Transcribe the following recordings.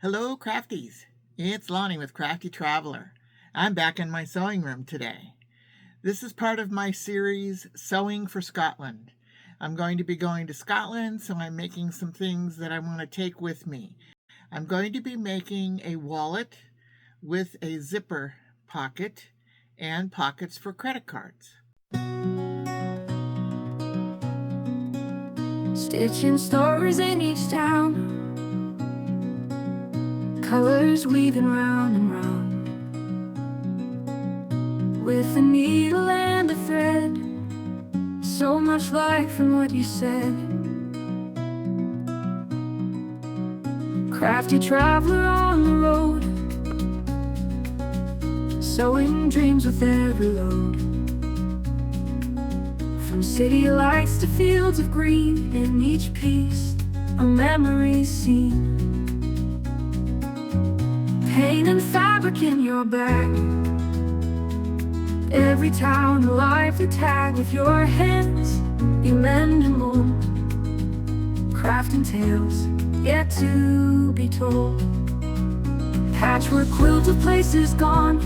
Hello, Crafties. It's Lonnie with Crafty Traveler. I'm back in my sewing room today. This is part of my series, Sewing for Scotland. I'm going to be going to Scotland, so I'm making some things that I want to take with me. I'm going to be making a wallet with a zipper pocket and pockets for credit cards. Stitching stories in each town, colors weaving round and round, with a needle and a thread, so much life in what you said. Crafty traveler on the road, sewing dreams with every load. From city lights to fields of green, in each piece a memory seen. Pain and fabric in your bag, every town alive to tag. With your hands you mend and mold, crafting tales yet to be told. Patchwork quilt of places gone,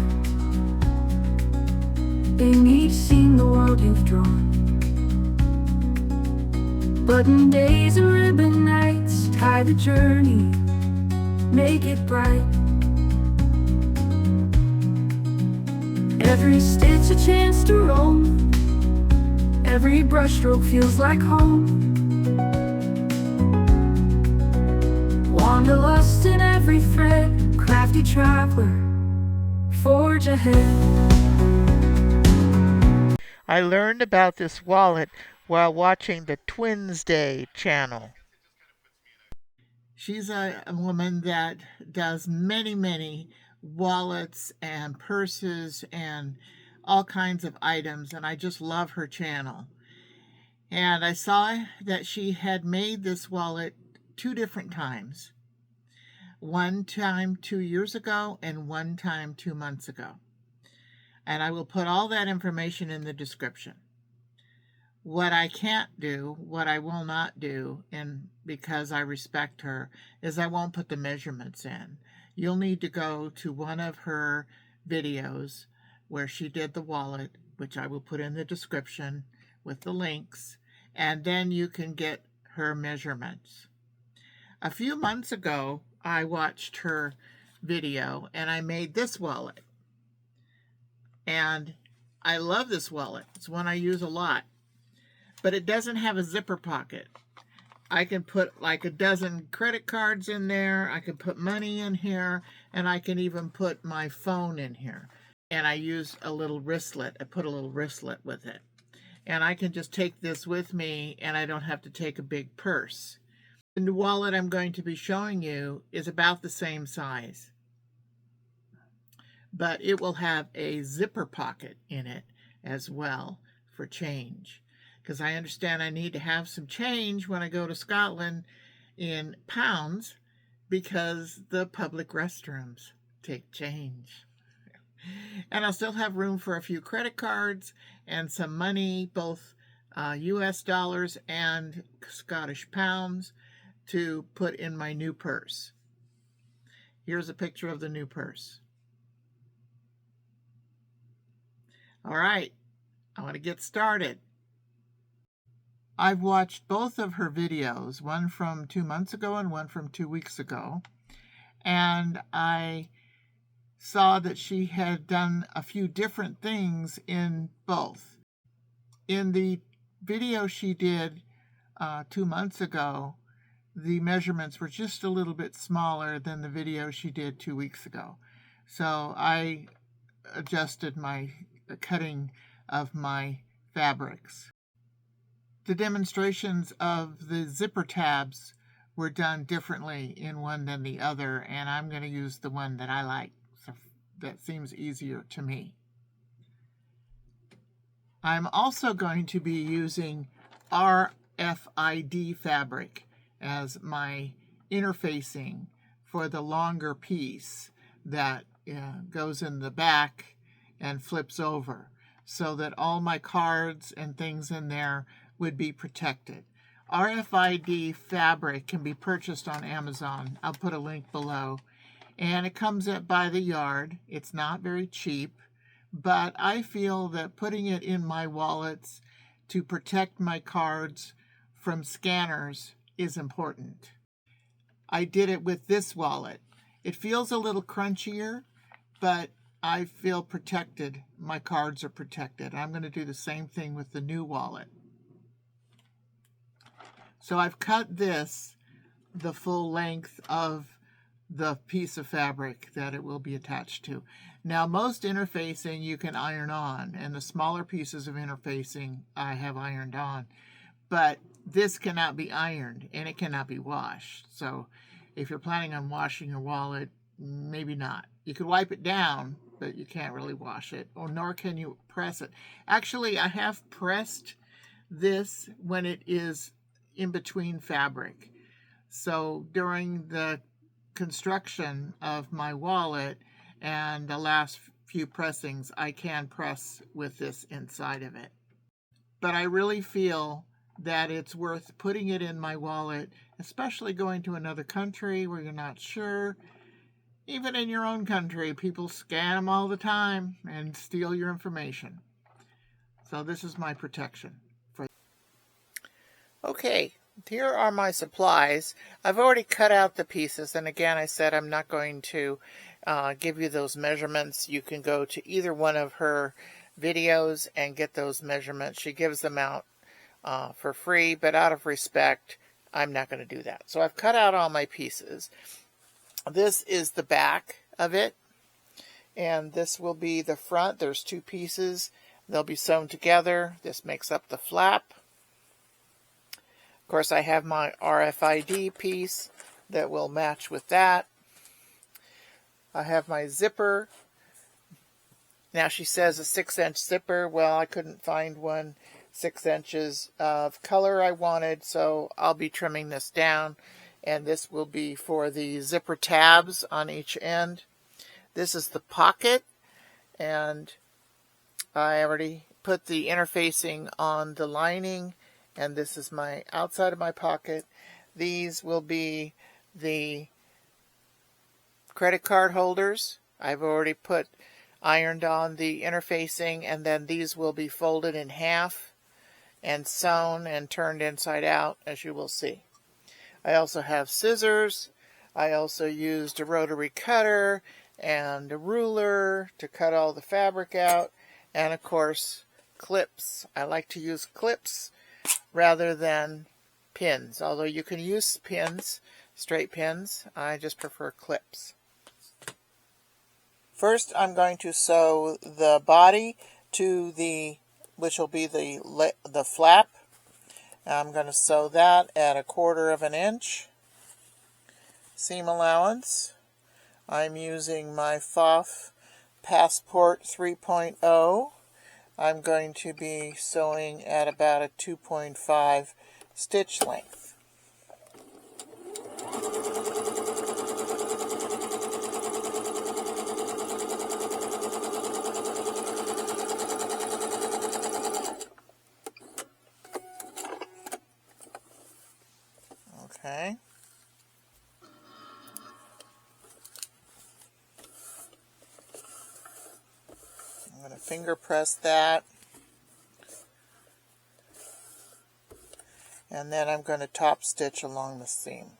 in each scene the world you've drawn. Button days and ribbon nights tie the journey, make it bright. Every stitch a chance to roam, every brushstroke feels like home. Wanderlust in every thread, crafty traveler, forge ahead. I learned about this wallet while watching the Twins Day channel. She's a woman that does many wallets and purses and all kinds of items, and I just love her channel. And I saw that she had made this wallet 2 different times. One time 2 years ago and one time 2 months ago. And I will put all that information in the description. What I can't do, what I will not do, and because I respect her, is I won't put the measurements in. You'll need to go to one of her videos where she did the wallet, which I will put in the description with the links, and then you can get her measurements. A few months ago, I watched her video and I made this wallet. And I love this wallet. It's one I use a lot. But it doesn't have a zipper pocket. I can put like a dozen credit cards in there. I can put money in here. And I can even put my phone in here. And I use a little wristlet. I put a little wristlet with it. And I can just take this with me and I don't have to take a big purse. The wallet I'm going to be showing you is about the same size. But it will have a zipper pocket in it as well for change. Because I understand I need to have some change when I go to Scotland in pounds because the public restrooms take change. And I'll still have room for a few credit cards and some money, both US dollars and Scottish pounds, to put in my new purse. Here's a picture of the new purse. All right, I want to get started. I've watched both of her videos, one from 2 months ago and one from 2 weeks ago, and I saw that she had done a few different things in both. In the video she did 2 months ago, the measurements were just a little bit smaller than the video she did 2 weeks ago. So I adjusted my cutting of my fabrics. The demonstrations of the zipper tabs were done differently in one than the other, and I'm going to use the one that I like. So that seems easier to me. I'm also going to be using RFID fabric as my interfacing for the longer piece that goes in the back and flips over, so that all my cards and things in there would be protected. RFID fabric can be purchased on Amazon. I'll put a link below. And it comes by the yard. It's not very cheap, but I feel that putting it in my wallets to protect my cards from scanners is important. I did it with this wallet. It feels a little crunchier, but I feel protected. My cards are protected. I'm going to do the same thing with the new wallet. So I've cut this the full length of the piece of fabric that it will be attached to. Now, most interfacing you can iron on, and the smaller pieces of interfacing I have ironed on, but this cannot be ironed and it cannot be washed. So if you're planning on washing your wallet, maybe not. You could wipe it down, but you can't really wash it, or nor can you press it. Actually, I have pressed this when it is in between fabric. So during the construction of my wallet and the last few pressings, I can press with this inside of it. But I really feel that it's worth putting it in my wallet, especially going to another country where you're not sure. Even in your own country, people scan them all the time and steal your information. So this is my protection. Okay, here are my supplies. I've already cut out the pieces, and again, I said I'm not going to give you those measurements. You can go to either one of her videos and get those measurements. She gives them out for free, but out of respect, I'm not going to do that. So I've cut out all my pieces. This is the back of it, and this will be the front. There's two pieces. They'll be sewn together. This makes up the flap. Of course, I have my RFID piece that will match with that. I have my zipper. Now she says a 6-inch zipper. Well, I couldn't find one 6 inches of color I wanted, so I'll be trimming this down. And this will be for the zipper tabs on each end. This is the pocket, and I already put the interfacing on the lining, and this is my outside of my pocket. These will be the credit card holders. I've already ironed on the interfacing, and then these will be folded in half and sewn and turned inside out, as you will see. I also have scissors. I also used a rotary cutter and a ruler to cut all the fabric out, and of course clips. I like to use clips rather than pins, although you can use pins, straight pins. I just prefer clips. First, I'm going to sew the body to which will be the flap. I'm going to sew that at 1/4 inch seam allowance. I'm using my FOF Passport 3.0. I'm going to be sewing at about a 2.5 stitch length. Okay. I'm going to finger press that. And then I'm going to top stitch along the seam.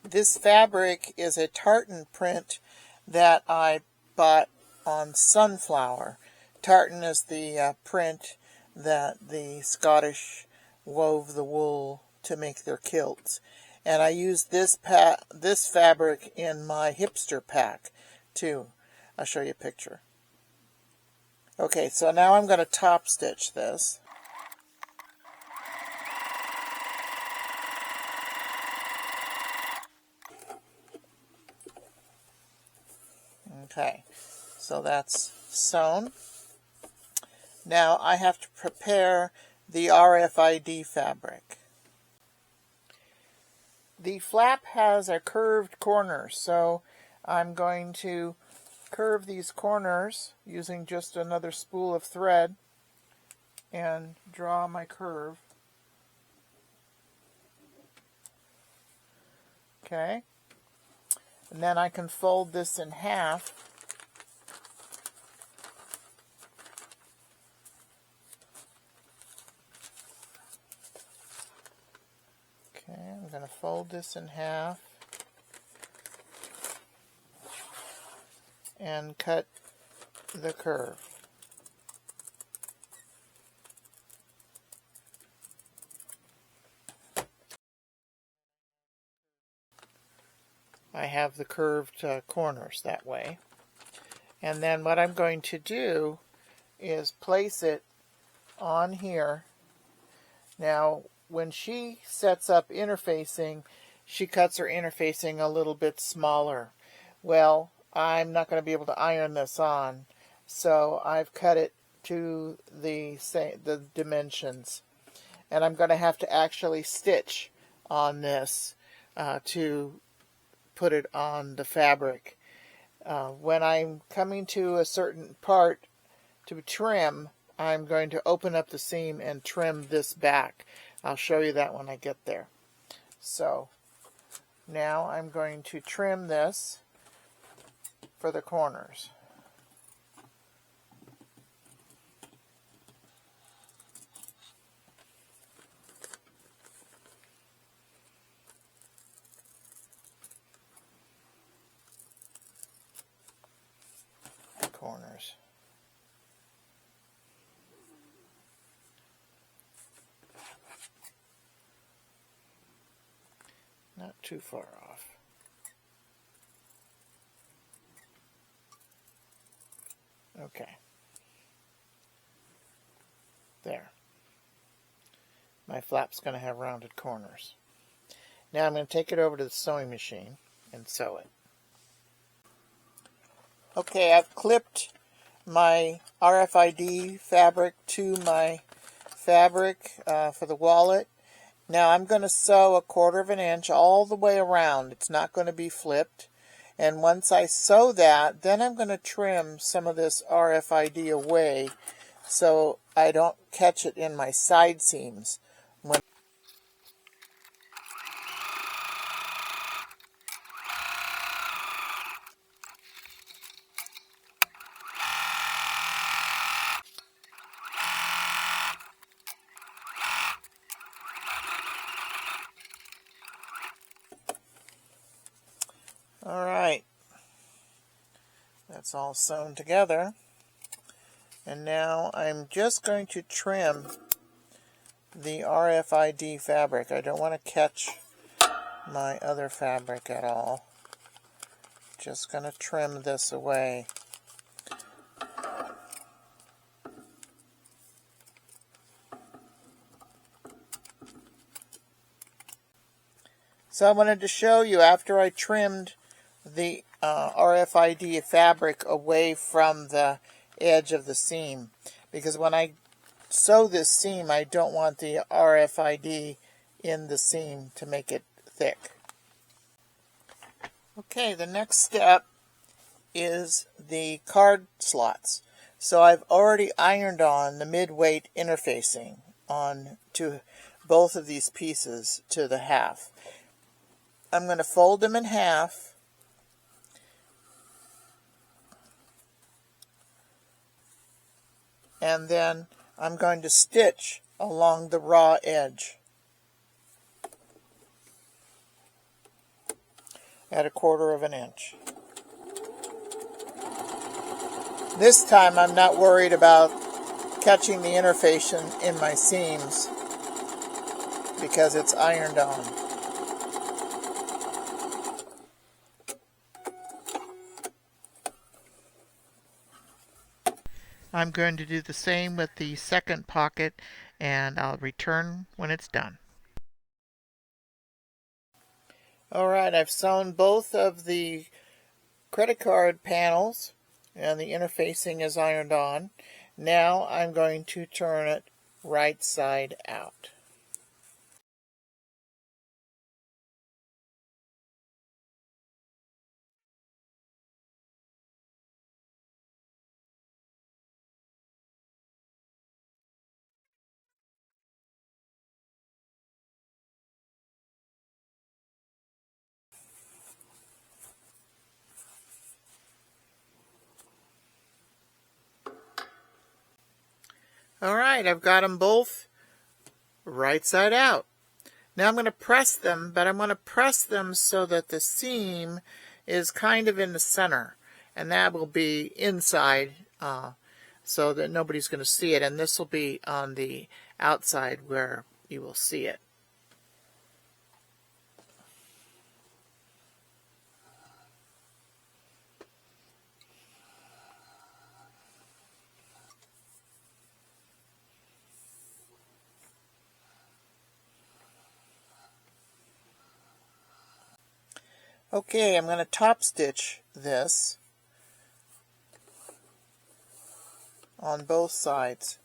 This fabric is a tartan print that I bought on Sunflower. Tartan is the print that the Scottish wove the wool to make their kilts. And I used this fabric in my hipster pack too. I'll show you a picture. Okay, so now I'm going to top stitch this. Okay, so that's sewn. Now I have to prepare the RFID fabric. The flap has a curved corner, so I'm going to curve these corners using just another spool of thread. and draw my curve. Okay, and then I can fold this in half. Okay, I'm going to fold this in half and cut the curve. I have the curved corners that way. And then what I'm going to do is place it on here. Now, when she sets up interfacing, she cuts her interfacing a little bit smaller. Well, I'm not going to be able to iron this on, so I've cut it to the dimensions. And I'm going to have to actually stitch on this to put it on the fabric. When I'm coming to a certain part to trim, I'm going to open up the seam and trim this back. I'll show you that when I get there. So now I'm going to trim this for the corners. Corners. Not too far off. Okay. There. My flap's going to have rounded corners. Now I'm going to take it over to the sewing machine and sew it. Okay, I've clipped my RFID fabric to my fabric for the wallet. Now I'm going to sew 1/4 inch all the way around. It's not going to be flipped. And once I sew that, then I'm going to trim some of this RFID away so I don't catch it in my side seams. All right, that's all sewn together. And now I'm just going to trim the RFID fabric. I don't want to catch my other fabric at all. Just going to trim this away. So I wanted to show you after I trimmed the RFID fabric away from the edge of the seam, because when I sew this seam I don't want the RFID in the seam to make it thick. Okay, the next step is the card slots. So I've already ironed on the mid-weight interfacing on to both of these pieces to the half. I'm going to fold them in half and then I'm going to stitch along the raw edge at 1/4 inch. This time I'm not worried about catching the interfacing in my seams because it's ironed on. I'm going to do the same with the second pocket, and I'll return when it's done. Alright, I've sewn both of the credit card panels, and the interfacing is ironed on. Now I'm going to turn it right side out. All right, I've got them both right side out. Now I'm going to press them, but I'm going to press them so that the seam is kind of in the center, and that will be inside so that nobody's going to see it, and this will be on the outside where you will see it. Okay, I'm going to top stitch this on both sides.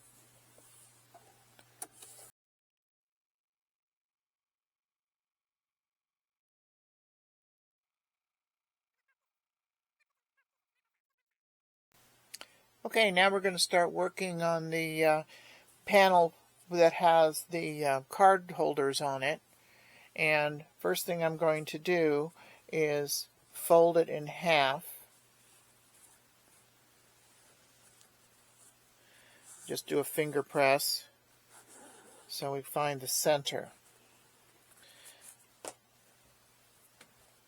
Okay, now we're going to start working on the panel that has the card holders on it. And first thing I'm going to do is fold it in half. Just do a finger press so we find the center.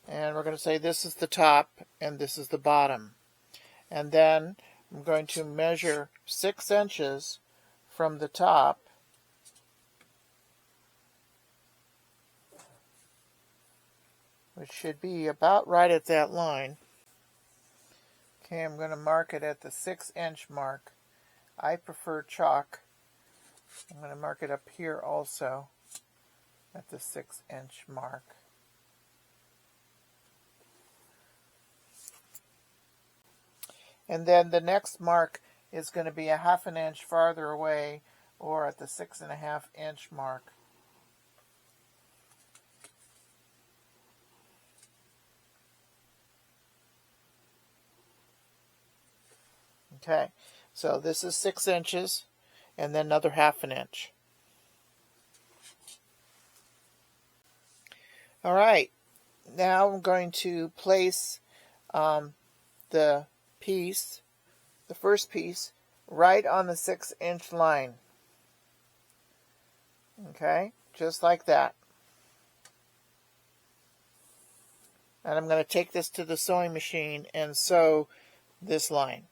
And we're going to say this is the top and this is the bottom. And then I'm going to measure 6 inches from the top which should be about right at that line. Okay, I'm going to mark it at the 6-inch mark. I prefer chalk. I'm going to mark it up here also at the 6-inch mark. And then the next mark is going to be a 1/2 inch farther away, or at the 6.5-inch mark. Okay, so this is 6 inches, and then another 1/2 inch. All right, now I'm going to place the piece, the first piece, right on the 6-inch line. Okay, just like that. And I'm going to take this to the sewing machine and sew this line.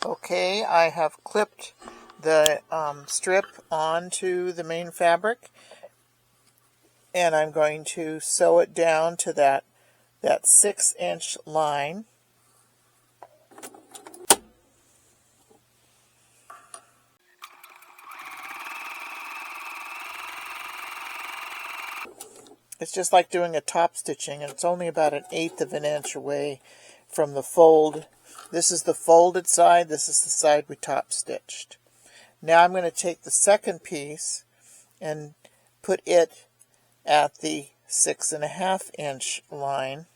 Okay, I have clipped the strip onto the main fabric, and I'm going to sew it down to that 6-inch line. It's just like doing a top stitching, and it's only about 1/8 of an inch away from the fold. This is the folded side, this is the side we top stitched. Now I'm going to take the second piece and put it at the 6.5-inch line.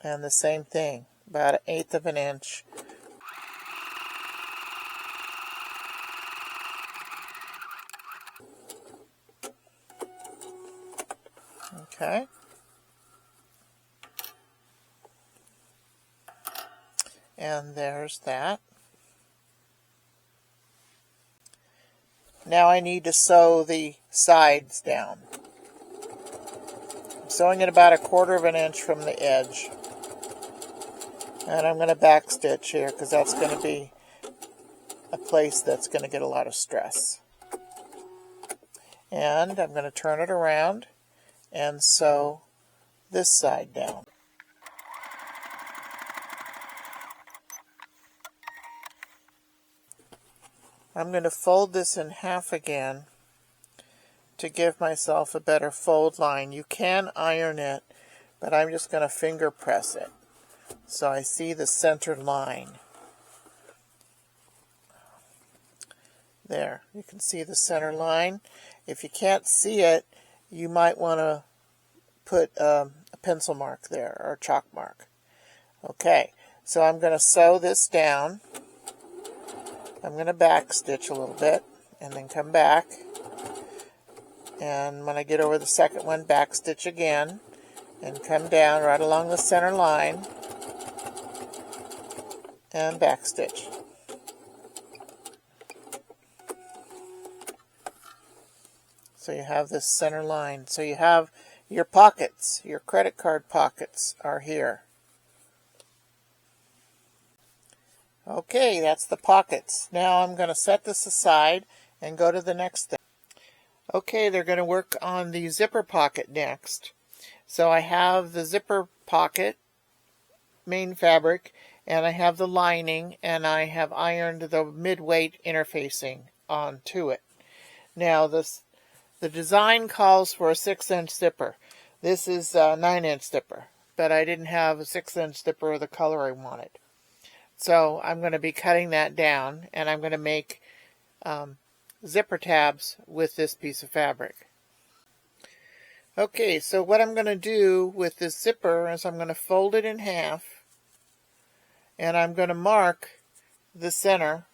And the same thing, about 1/8 of an inch. Okay. And there's that. Now I need to sew the sides down. I'm sewing it about 1/4 of an inch from the edge. And I'm going to back stitch here because that's going to be a place that's going to get a lot of stress. And I'm going to turn it around and sew this side down. I'm going to fold this in half again to give myself a better fold line. You can iron it, but I'm just going to finger press it so I see the center line. There, you can see the center line. If you can't see it, you might want to put a pencil mark there, or a chalk mark. Okay, so I'm going to sew this down. I'm going to back stitch a little bit and then come back. And when I get over the second one, back stitch again and come down right along the center line. and backstitch. So you have this center line. So you have your pockets, your credit card pockets are here. Okay, that's the pockets. Now I'm going to set this aside and go to the next thing. Okay, they're going to work on the zipper pocket next. So I have the zipper pocket, main fabric, and I have the lining, and I have ironed the mid-weight interfacing onto it. Now the design calls for a 6-inch zipper. This is a 9-inch zipper, but I didn't have a 6-inch zipper of the color I wanted. So I'm going to be cutting that down, and I'm going to make zipper tabs with this piece of fabric. Okay, so what I'm going to do with this zipper is I'm going to fold it in half, and I'm going to mark the center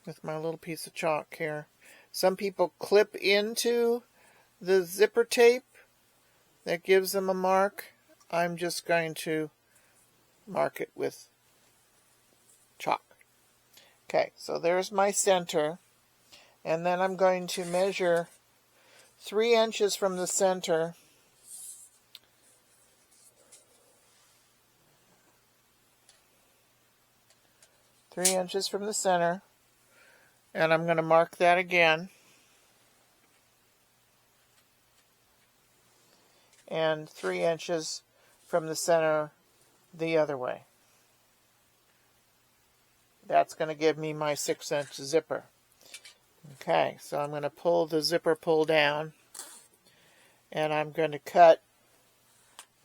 with my little piece of chalk here. Some people clip into the zipper tape. That gives them a mark. I'm just going to mark it with chalk. Okay, so there's my center. And then I'm going to measure 3 inches from the center. Three inches from the center. And I'm going to mark that again. And 3 inches from the center the other way. That's going to give me my 6-inch zipper. Okay, so I'm going to pull the zipper pull down, and I'm going to cut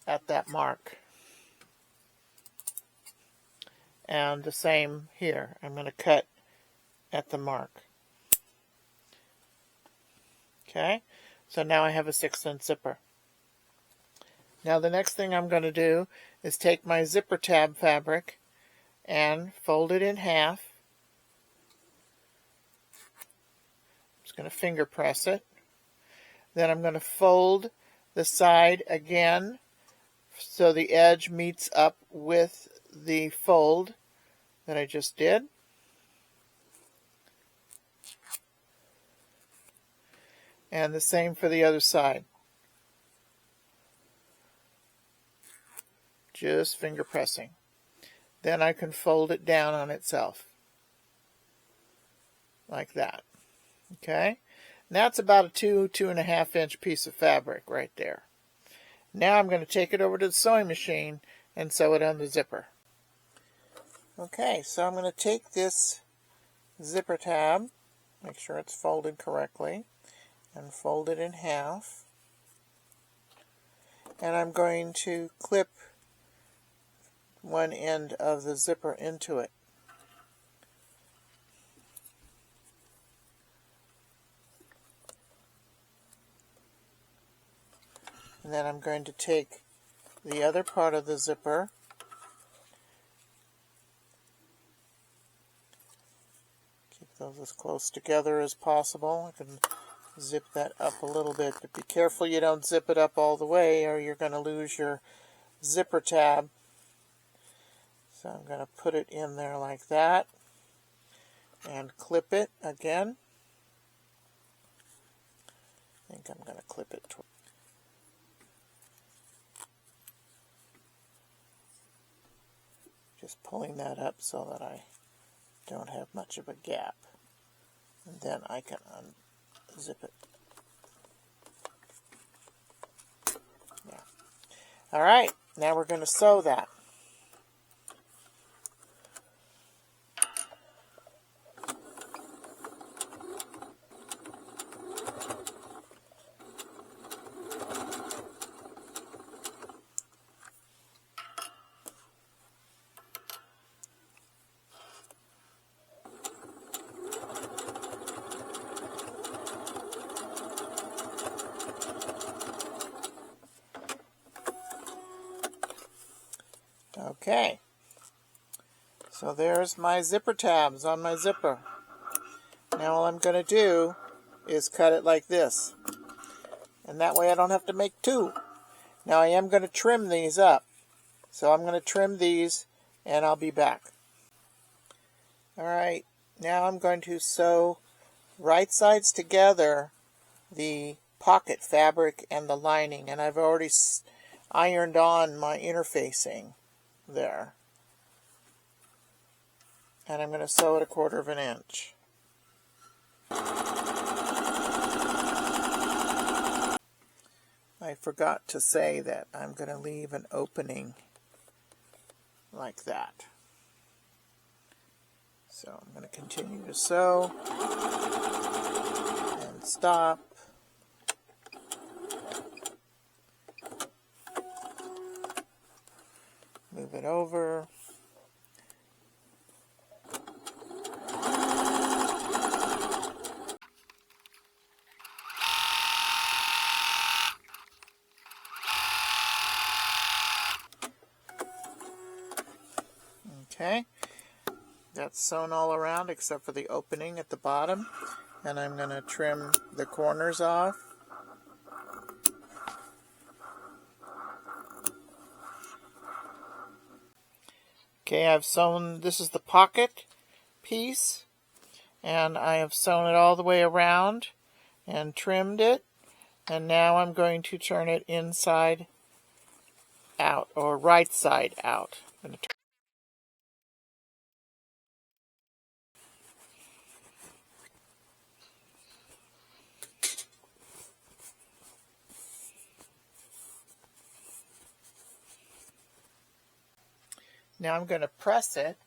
at that mark. And the same here. I'm going to cut at the mark. Okay, so now I have a 6-inch zipper. Now the next thing I'm going to do is take my zipper tab fabric and fold it in half. I'm just going to finger press it. Then I'm going to fold the side again so the edge meets up with the fold that I just did. And the same for the other side. Just finger pressing. Then I can fold it down on itself. Like that. Okay? And that's about a 2.5 inch piece of fabric right there. Now I'm going to take it over to the sewing machine and sew it on the zipper. Okay, so I'm going to take this zipper tab, make sure it's folded correctly, and fold it in half. And I'm going to clip one end of the zipper into it. And then I'm going to take the other part of the zipper keep those as close together as possible. I can zip that up a little bit, but be careful you don't zip it up all the way or you're going to lose your zipper tab. So I'm going to put it in there like that and clip it again. I think I'm going to clip it. Just pulling that up so that I don't have much of a gap. And then I can unzip it. Yeah. All right, now we're going to sew that. Okay, so there's my zipper tabs on my zipper. Now all I'm going to do is cut it like this. And that way I don't have to make two. Now I am going to trim these up. So I'm going to trim these and I'll be back. Alright, now I'm going to sew right sides together the pocket fabric and the lining, and I've already ironed on my interfacing there. And I'm going to sew it 1/4 inch. I forgot to say that I'm going to leave an opening like that. So I'm going to continue to sew and stop. Move it over. Okay, that's sewn all around except for the opening at the bottom, and I'm going to trim the corners off. Okay, I've sewn, this is the pocket piece, and I have sewn it all the way around and trimmed it, and now I'm going to turn it inside out, or right side out. I'm going to Now I'm going to press it.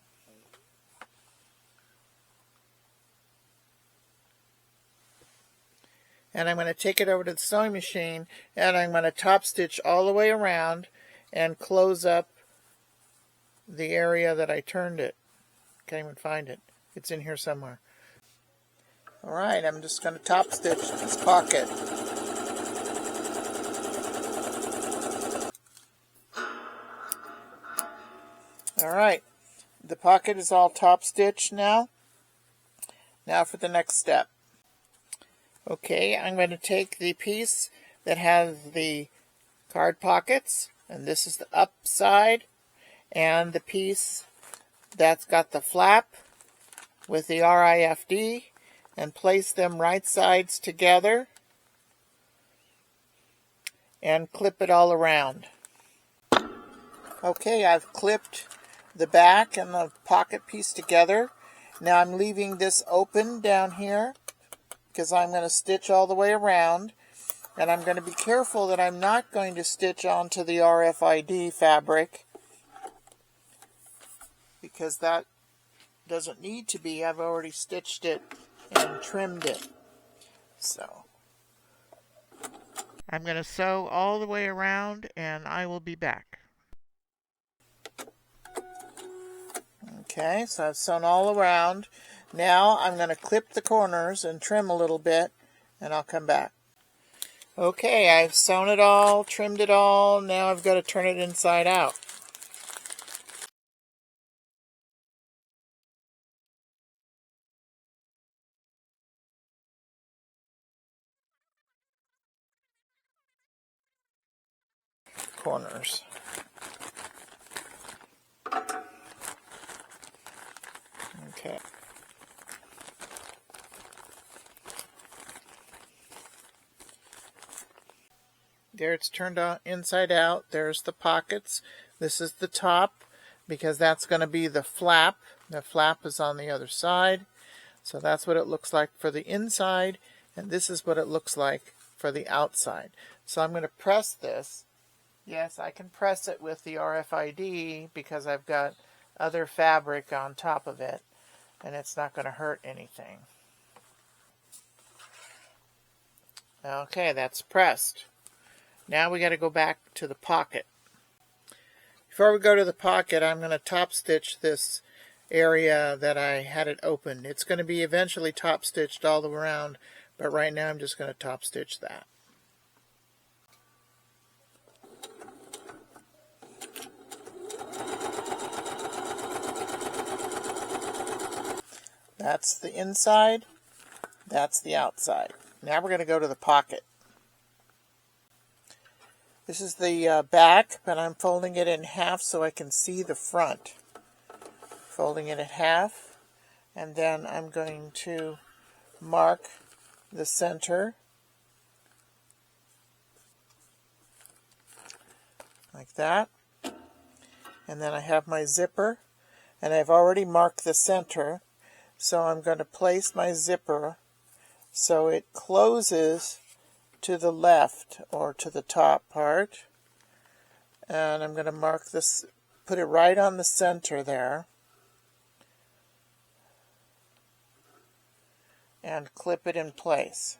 And I'm going to take it over to the sewing machine, and I'm going to top stitch all the way around and close up the area that I turned it. Can't even find it. It's in here somewhere. Alright, I'm just going to top stitch this pocket. Alright, the pocket is all top stitched now. Now for the next step. Okay, I'm going to take the piece that has the card pockets, and this is the up side, and the piece that's got the flap with the RIFD, and place them right sides together and clip it all around. Okay, I've clipped the back and the pocket piece together. Now I'm leaving this open down here because I'm going to stitch all the way around, and I'm going to be careful that I'm not going to stitch onto the RFID fabric because that doesn't need to be. I've already stitched it and trimmed it. So I'm going to sew all the way around, and I will be back. Okay, so I've sewn all around. Now I'm going to clip the corners and trim a little bit, and I'll come back. Okay, I've sewn it all, trimmed it all. Now I've got to turn it inside out. Corners. Okay. There, it's turned out inside out. There's the pockets. This is the top because that's going to be the flap. The flap is on the other side. So that's what it looks like for the inside, and this is what it looks like for the outside. So I'm going to press this. Yes, I can press it with the RFID because I've got other fabric on top of it, and it's not going to hurt anything. Okay, that's pressed. Now we got to go back to the pocket. Before we go to the pocket, I'm going to top stitch this area that I had it open. It's going to be eventually top stitched all the way around, but right now I'm just going to top stitch that. That's the inside, that's the outside. Now we're going to go to the pocket. This is the back, but I'm folding it in half so I can see the front. Folding it in half, and then I'm going to mark the center like that. And then I have my zipper, and I've already marked the center, so I'm going to place my zipper so it closes to the left or to the top part. And I'm going to mark this, put it right on the center there, and clip it in place.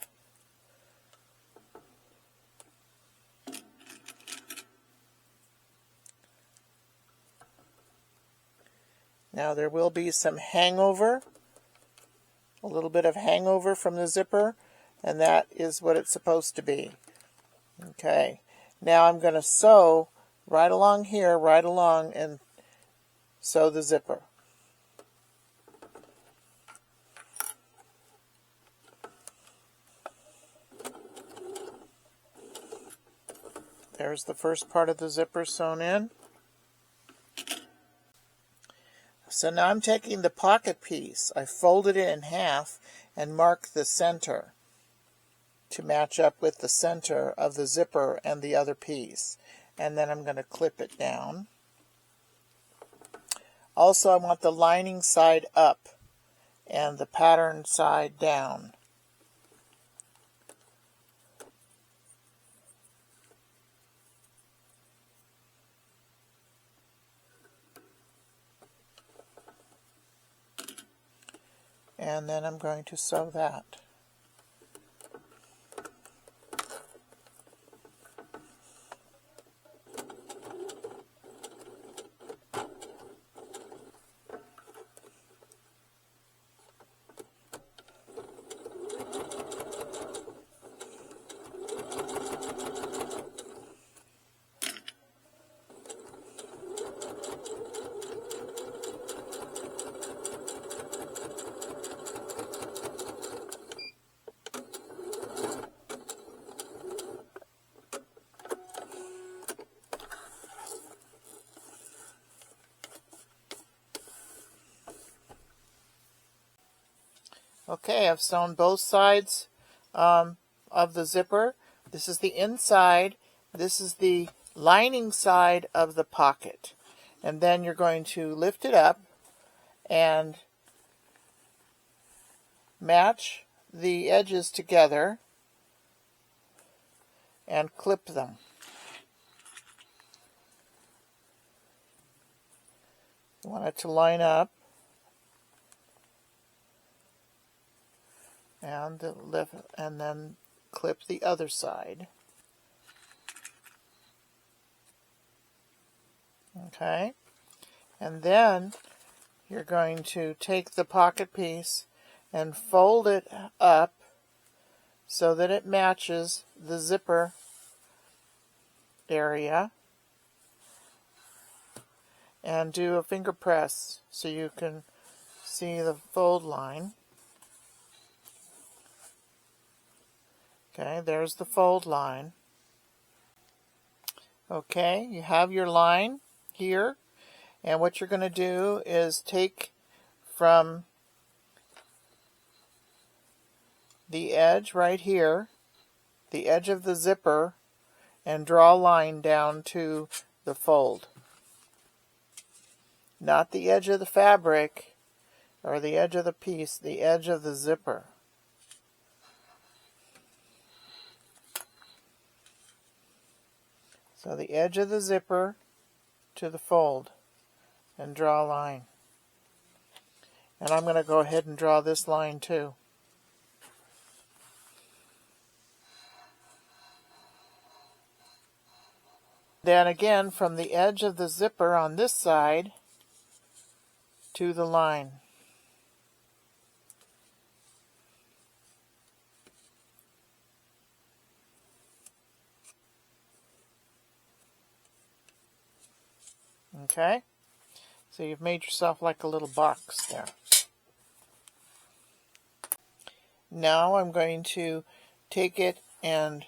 Now there will be some hangover, a little bit of hangover from the zipper, and that is what it's supposed to be. Okay, now I'm going to sew right along here, right along, and sew the zipper. There's the first part of the zipper sewn in. So now I'm taking the pocket piece. I folded it in half and marked the center to match up with the center of the zipper and the other piece. And then I'm going to clip it down. Also, I want the lining side up and the pattern side down. And then I'm going to sew that. Okay, I've sewn both sides of the zipper. This is the inside. This is the lining side of the pocket. And then you're going to lift it up and match the edges together and clip them. You want it to line up. And lift, and then clip the other side. Okay, and then you're going to take the pocket piece and fold it up so that it matches the zipper area, and do a finger press so you can see the fold line. Okay, there's the fold line. Okay, you have your line here, and what you're going to do is take from the edge right here, the edge of the zipper, and draw a line down to the fold. Not the edge of the fabric or the edge of the piece, the edge of the zipper. So the edge of the zipper to the fold, and draw a line. And I'm going to go ahead and draw this line too. Then again, from the edge of the zipper on this side to the line. Okay, so you've made yourself like a little box there. Now I'm going to take it and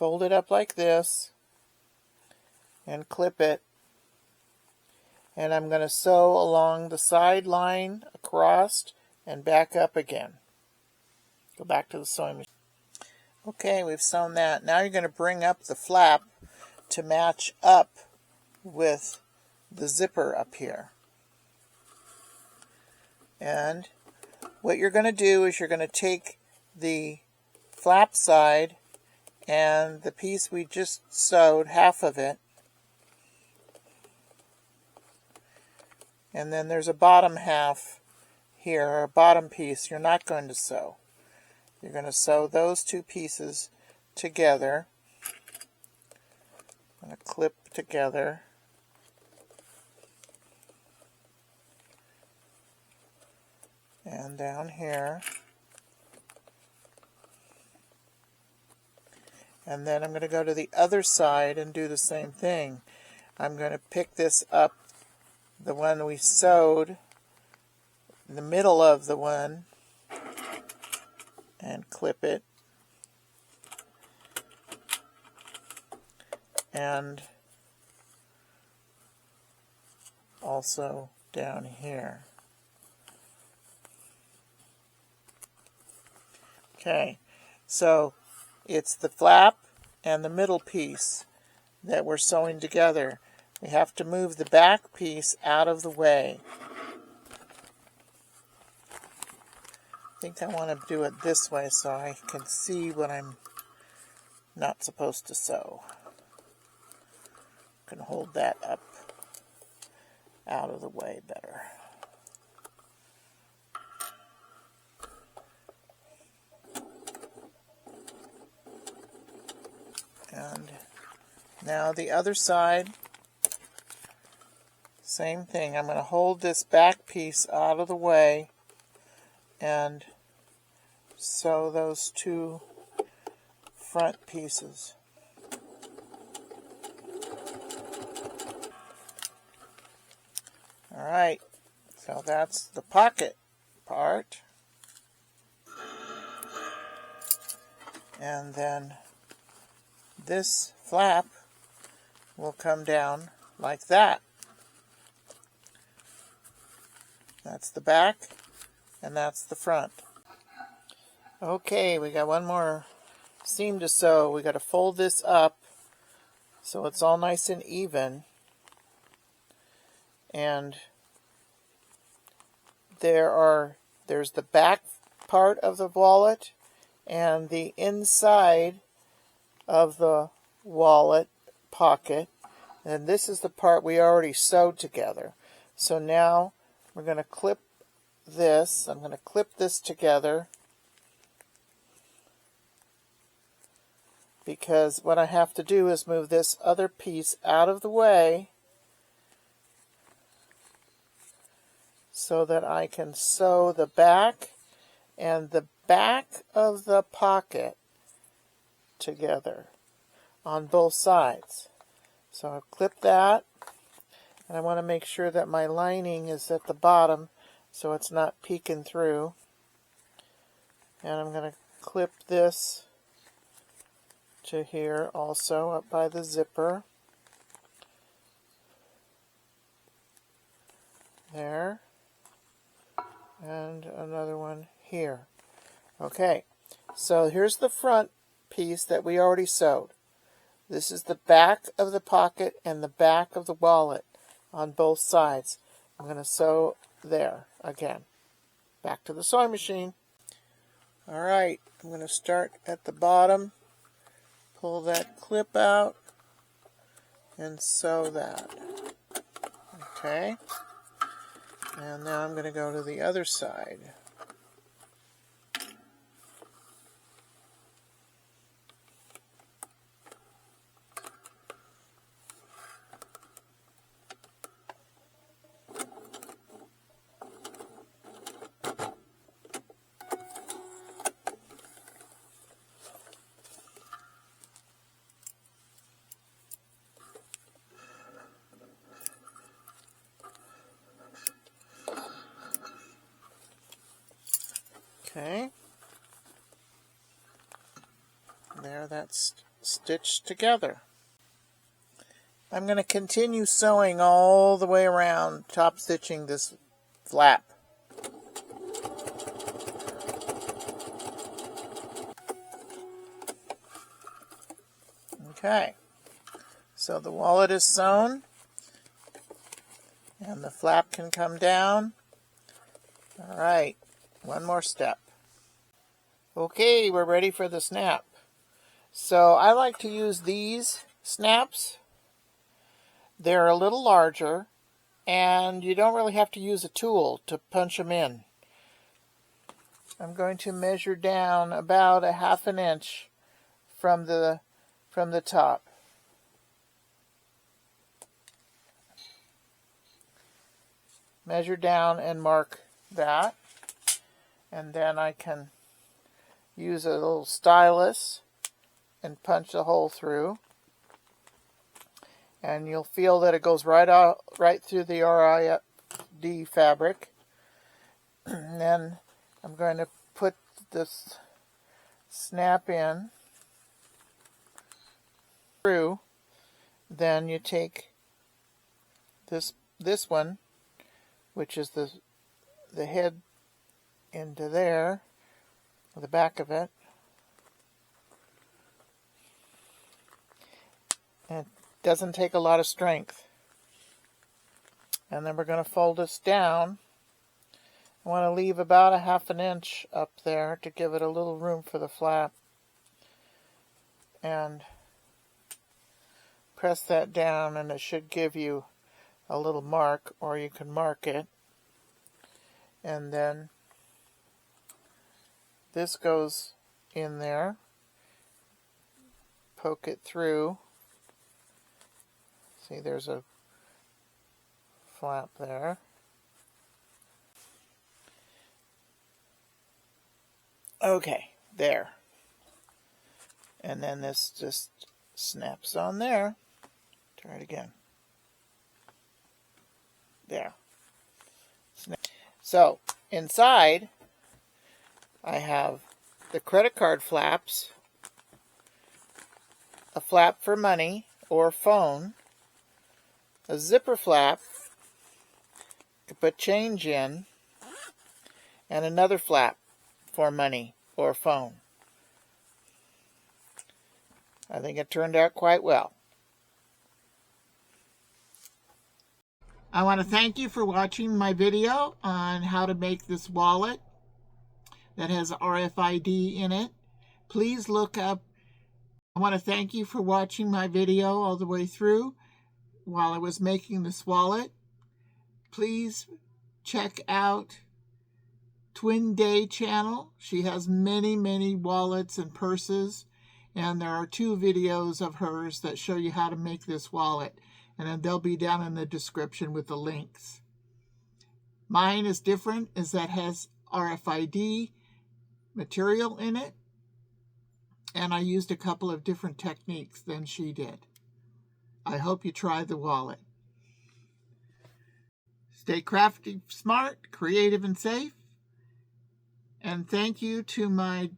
fold it up like this and clip it. And I'm going to sew along the side line across and back up again. Go back to the sewing machine. Okay, we've sewn that. Now you're going to bring up the flap to match up with the zipper up here. And what you're going to do is you're going to take the flap side and the piece we just sewed, half of it, and then there's a bottom half here, a bottom piece you're not going to sew. You're going to sew those two pieces together. I'm going to clip together. And down here. And then I'm going to go to the other side and do the same thing. I'm going to pick this up, the one we sewed, in the middle of the one, and clip it. And also down here. Okay, so it's the flap and the middle piece that we're sewing together. We have to move the back piece out of the way. I think I want to do it this way so I can see what I'm not supposed to sew. I can hold that up out of the way better. And now the other side, same thing. I'm going to hold this back piece out of the way and sew those two front pieces. Alright, so that's the pocket part. And then this flap will come down like that. That's the back, and that's the front. Okay, we got one more seam to sew. We got to fold this up so it's all nice and even. And there's the back part of the wallet and the inside of the wallet pocket, and this is the part we already sewed together. So now we're going to clip this. I'm going to clip this together because what I have to do is move this other piece out of the way so that I can sew the back and the back of the pocket together on both sides. So I'll clip that, and I want to make sure that my lining is at the bottom so it's not peeking through. And I'm going to clip this to here also up by the zipper. There. And another one here. Okay, so here's the front piece that we already sewed. This is the back of the pocket and the back of the wallet on both sides. I'm going to sew there again. Back to the sewing machine. Alright, I'm going to start at the bottom, pull that clip out, and sew that. Okay, and now I'm going to go to the other side. Okay. There, that's stitched together. I'm going to continue sewing all the way around, top stitching this flap. Okay, so the wallet is sewn and the flap can come down. All right, one more step. Okay, we're ready for the snap. So I like to use these snaps. They're a little larger and you don't really have to use a tool to punch them in. I'm going to measure down about 1/2 inch from the top. Measure down and mark that, and then I can use a little stylus and punch a hole through, and you'll feel that it goes right through the RID fabric. And then I'm going to put this snap in through. Then you take this one, which is the head, into there, the back of it, and it doesn't take a lot of strength. And then we're going to fold this down. I want to leave about 1/2 inch up there to give it a little room for the flap, and press that down, and it should give you a little mark, or you can mark it. And then this goes in there. Poke it through. See, there's a flap there. Okay, there. And then this just snaps on there. Try it again. There. So, inside, I have the credit card flaps, a flap for money or phone, a zipper flap to put change in, and another flap for money or phone. I think it turned out quite well. I want to thank you for watching my video on how to make this wallet that has RFID in it. Please look up. I want to thank you for watching my video all the way through while I was making this wallet. Please check out Twin Day channel. She has many wallets and purses, and there are 2 videos of hers that show you how to make this wallet, and then they'll be down in the description with the links. Mine is different, as that has RFID material in it, and I used a couple of different techniques than she did. I hope you try the wallet. Stay crafty, smart, creative, and safe. And thank you to my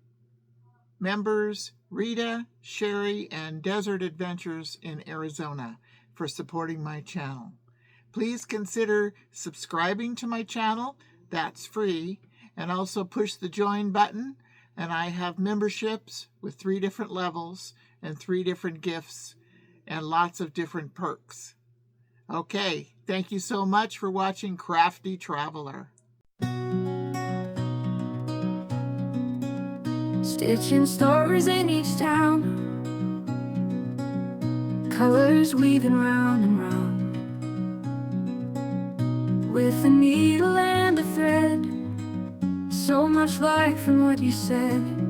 members, Rita, Sherry, and Desert Adventures in Arizona, for supporting my channel. Please consider subscribing to my channel. That's free. And also push the join button. And I have memberships with 3 different levels and 3 different gifts and lots of different perks. Okay, thank you so much for watching Crafty Traveler. Stitching stories in each town, colors weaving round and round, with a needle and a thread, so much light from what you said.